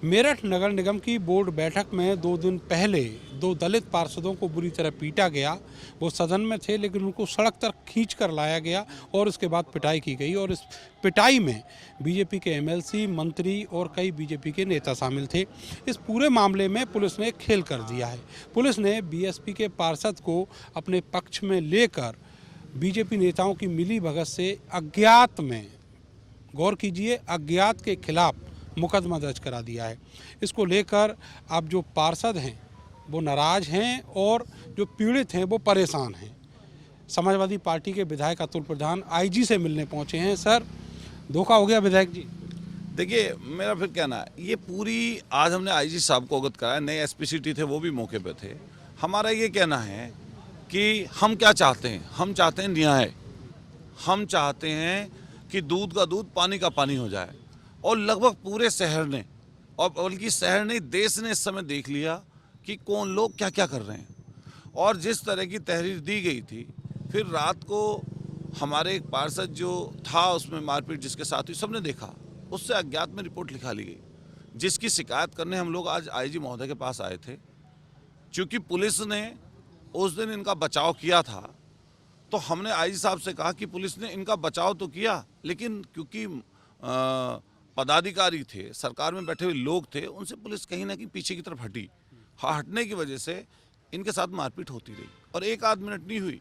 मेरठ नगर निगम की बोर्ड बैठक में 2 दिन पहले 2 दलित पार्षदों को बुरी तरह पीटा गया। वो सदन में थे लेकिन उनको सड़क तक खींच कर लाया गया और उसके बाद पिटाई की गई और इस पिटाई में बीजेपी के एमएलसी, मंत्री और कई बीजेपी के नेता शामिल थे। इस पूरे मामले में पुलिस ने खेल कर दिया है। पुलिस ने बीएसपी के पार्षद को अपने पक्ष में लेकर बीजेपी नेताओं की मिलीभगत से अज्ञात में, गौर कीजिए, अज्ञात के खिलाफ मुकदमा दर्ज करा दिया है। इसको लेकर अब जो पार्षद हैं वो नाराज हैं और जो पीड़ित हैं वो परेशान हैं। समाजवादी पार्टी के विधायक अतुल प्रधान आईजी से मिलने पहुंचे हैं। सर, धोखा हो गया विधायक जी? देखिए, मेरा फिर कहना है, ये पूरी आज हमने आईजी साहब को अवगत कराया, नए एसपीसीटी थे वो भी मौके पे थे। हमारा ये कहना है कि हम क्या चाहते हैं, हम चाहते हैं न्याय, हम चाहते हैं कि दूध का दूध पानी का पानी हो जाए। और लगभग पूरे शहर ने, और बल्कि शहर नहीं देश ने इस समय देख लिया कि कौन लोग क्या क्या कर रहे हैं। और जिस तरह की तहरीर दी गई थी, फिर रात को हमारे एक पार्षद जो था उसमें मारपीट जिसके साथ हुई, सबने देखा। उससे अज्ञात में रिपोर्ट लिखा ली गई, जिसकी शिकायत करने हम लोग आज आईजी महोदय के पास आए थे। चूँकि पुलिस ने उस दिन इनका बचाव किया था, तो हमने आईजी साहब से कहा कि पुलिस ने इनका बचाव तो किया, लेकिन क्योंकि पदाधिकारी थे, सरकार में बैठे हुए लोग थे, उनसे पुलिस कहीं ना कहीं पीछे की तरफ हटी। हटने की वजह से इनके साथ मारपीट होती रही और 1 आध मिनट नहीं हुई,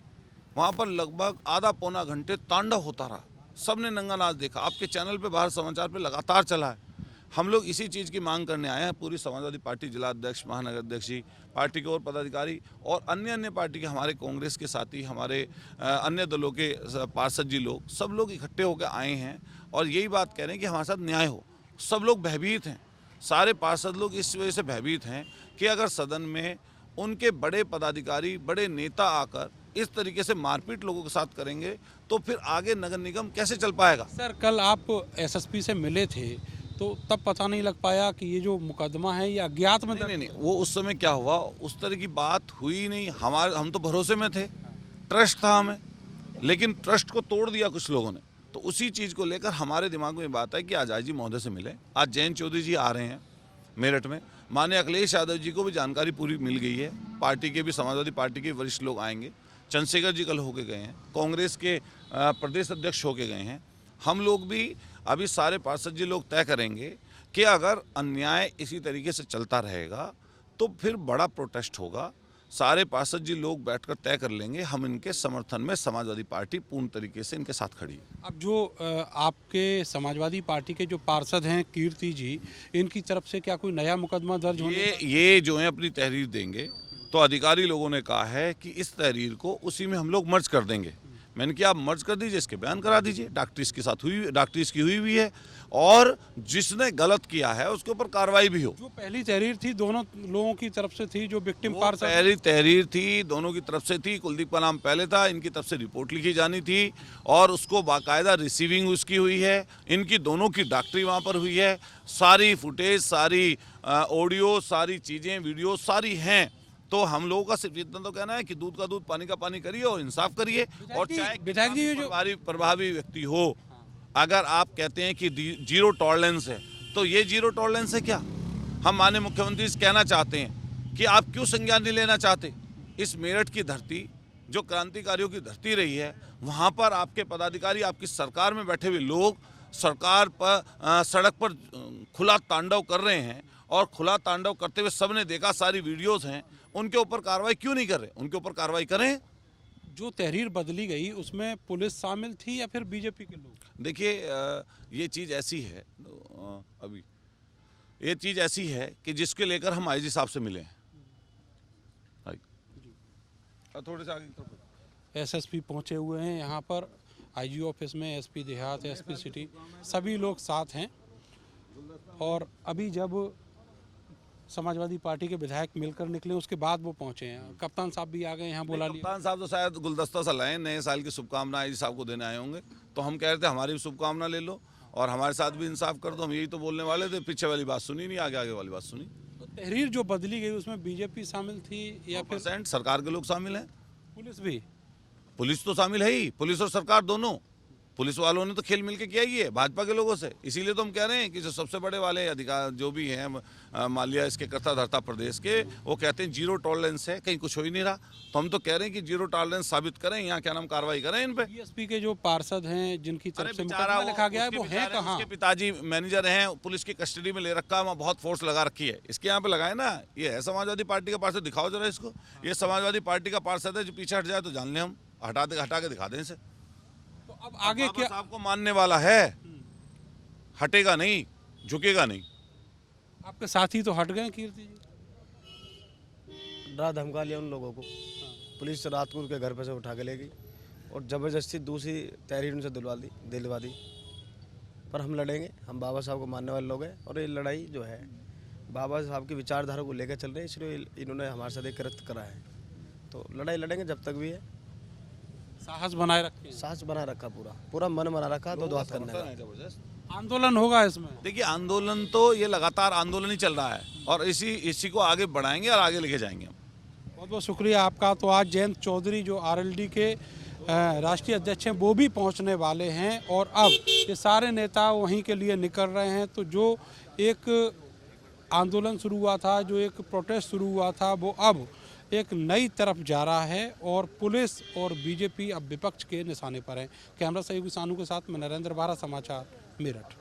वहाँ पर लगभग आधा पौना घंटे तांडव होता रहा। सबने नंगा नाच देखा, आपके चैनल पे, बाहर समाचार पे लगातार चला है। हम लोग इसी चीज़ की मांग करने आए हैं। पूरी समाजवादी पार्टी जिला अध्यक्ष, महानगर अध्यक्ष जी, पार्टी के और पदाधिकारी और अन्य पार्टी के, हमारे कांग्रेस के साथी, हमारे अन्य दलों के पार्षद जी लोग, सब लोग इकट्ठे होकर आए हैं और यही बात कह रहे हैं कि हमारे साथ न्याय हो। सब लोग भयभीत हैं, सारे पार्षद लोग इस वजह से भयभीत हैं कि अगर सदन में उनके बड़े पदाधिकारी, बड़े नेता आकर इस तरीके से मारपीट लोगों के साथ करेंगे तो फिर आगे नगर निगम कैसे चल पाएगा। सर, कल आप एसएसपी से मिले थे तो तब पता नहीं लग पाया कि ये जो मुकदमा है ये अज्ञात में? नहीं, वो उस समय क्या हुआ, उस तरह की बात हुई नहीं। हम तो भरोसे में थे, ट्रस्ट था हमें, लेकिन ट्रस्ट को तोड़ दिया कुछ लोगों ने। तो उसी चीज़ को लेकर हमारे दिमाग में बात है कि आज आईजी महोदय से मिले। आज जयंत चौधरी जी आ रहे हैं मेरठ में, माननीय अखिलेश यादव जी को भी जानकारी पूरी मिल गई है, पार्टी के भी, समाजवादी पार्टी के वरिष्ठ लोग आएंगे। चंद्रशेखर जी कल होके गए हैं, कांग्रेस के प्रदेश अध्यक्ष होके गए हैं। हम लोग भी अभी सारे पार्षद जी लोग तय करेंगे कि अगर अन्याय इसी तरीके से चलता रहेगा तो फिर बड़ा प्रोटेस्ट होगा। सारे पार्षद जी लोग बैठकर तय कर लेंगे। हम इनके समर्थन में, समाजवादी पार्टी पूर्ण तरीके से इनके साथ खड़ी है। अब जो आपके समाजवादी पार्टी के जो पार्षद हैं कीर्ति जी, इनकी तरफ से क्या कोई नया मुकदमा दर्ज होने? ये जो है अपनी तहरीर देंगे, तो अधिकारी लोगों ने कहा है कि इस तहरीर को उसी में हम लोग मर्ज कर देंगे। मैंने कहा आप मर्ज कर दीजिए, इसके बयान करा दीजिए। डॉक्टरीज के साथ हुई, डॉक्टरीज की हुई है और जिसने गलत किया है उसके ऊपर कार्रवाई भी हो। जो पहली तहरीर थी दोनों लोगों की तरफ से थी, जो विक्टिम पार्षद, पहली तहरीर थी दोनों की तरफ से थी। कुलदीप का नाम पहले था, इनकी तरफ से रिपोर्ट लिखी जानी थी और उसको बाकायदा रिसीविंग उसकी हुई है। इनकी दोनों की डॉक्टरी वहाँ पर हुई है, सारी फुटेज, सारी ऑडियो, सारी चीज़ें, वीडियो सारी हैं। तो हम लोगों का सिर्फ इतना तो कहना है कि दूध का दूध पानी का पानी करिए और इंसाफ करिए। और चाहे विधायक जी जो प्रभावी व्यक्ति हो, अगर आप कहते हैं कि जीरो टॉलरेंस है, तो ये जीरो टॉलरेंस है क्या? हम माननीय मुख्यमंत्री से कहना चाहते हैं कि आप क्यों संज्ञान नहीं लेना चाहते? इस मेरठ की धरती जो क्रांतिकारियों की धरती रही है, वहाँ पर आपके पदाधिकारी, आपकी सरकार में बैठे हुए लोग सरकार पर, सड़क पर खुला तांडव कर रहे हैं और खुला तांडव करते हुए सबने देखा, सारी वीडियोस हैं। उनके ऊपर कार्रवाई क्यों नहीं कर रहे? उनके ऊपर कार्रवाई करें। जो तहरीर बदली गई उसमें पुलिस शामिल थी या फिर बीजेपी के लोग? देखिए, ये चीज़ ऐसी है, अभी ये चीज़ ऐसी है कि जिसके लेकर हम आईजी साहब से मिले हैं। थोड़े से आगे एसएसपी पहुंचे हुए हैं यहाँ पर आईजी ऑफिस में, एसपी देहात, एसपी सिटी, सभी लोग साथ हैं। और अभी जब समाजवादी पार्टी के विधायक मिलकर निकले उसके बाद वो पहुंचे हैं। कप्तान साहब भी आ गए यहाँ, बुला लिया। कप्तान साहब तो शायद गुलदस्ता सा लाए, नए साल की शुभकामनाएं आईजी साहब को देने आए होंगे। तो हम कह रहे थे हमारी भी शुभकामना ले लो और हमारे साथ भी इंसाफ कर दो। हम यही तो बोलने वाले थे, पीछे वाली बात सुनी नहीं, आगे आगे वाली बात सुनी। तो तहरीर जो बदली गई उसमें बीजेपी शामिल थी या फिर सरकार के लोग शामिल हैं? पुलिस भी? पुलिस तो शामिल है ही, पुलिस और सरकार दोनों। पुलिस वालों ने तो खेल मिल के किया ही है भाजपा के लोगों से। इसीलिए तो हम कह रहे हैं कि जो सबसे बड़े वाले अधिकार जो भी हैं मालिया इसके कर्ता धर्ता प्रदेश के, वो कहते हैं जीरो टॉलरेंस है, कहीं कुछ हो ही नहीं रहा। तो हम तो कह रहे हैं कि जीरो टॉलरेंस साबित करें, यहाँ क्या नाम कार्रवाई करें इन पे। बीएसपी के जो पार्षद हैं जिनकी तरफ से बेचारा मुकदमा लिखा गया है वो है कहाँ? उसके पिताजी मैनेजर हैं, पुलिस की कस्टडी में ले रखा है, वहाँ बहुत फोर्स लगा रखी है। इसके यहाँ पे लगाए ना, ये है समाजवादी पार्टी का पार्षद, दिखाओ जरा इसको। ये समाजवादी पार्टी का पार्षद है, जो पीछे हट जाए तो जान ले हम, हटा के दिखा दें इसे। तो अब आगे क्या? आपको मानने वाला है, हटेगा नहीं, झुकेगा नहीं। आपके साथी तो हट गए कीर्ति जी। डरा धमका लिया उन लोगों को, पुलिस रात को उनके घर पे से उठा के ले गई और ज़बरदस्ती दूसरी तहरीर उनसे दिलवा दी। पर हम लड़ेंगे, हम बाबा साहब को मानने वाले लोग हैं और ये लड़ाई जो है बाबा साहब की विचारधारा को लेकर चल रहे हैं, इसलिए इन्होंने हमारे साथ एक कृत्य करा है। तो लड़ाई लड़ेंगे जब तक भी है। साहस बनाए रखें, साहस बना रखा, पूरा मन बना रखा, तो बात करने का। आंदोलन होगा इसमें। देखिए आंदोलन तो ये लगातार आंदोलन ही चल रहा है और इसी को आगे बढ़ाएंगे और आगे लेके जाएंगे हम। बहुत बहुत शुक्रिया आपका। तो आज जयंत चौधरी जो आरएलडी के राष्ट्रीय अध्यक्ष हैं वो भी पहुंचने वाले हैं और अब ये सारे नेता वहीं के लिए निकल रहे हैं। तो जो एक आंदोलन शुरू हुआ था, जो एक प्रोटेस्ट शुरू हुआ था, वो अब एक नई तरफ जा रहा है और पुलिस और बीजेपी अब विपक्ष के निशाने पर है। कैमरा सहयोगी सानू के साथ मैं नरेंद्र बारा, समाचार मेरठ।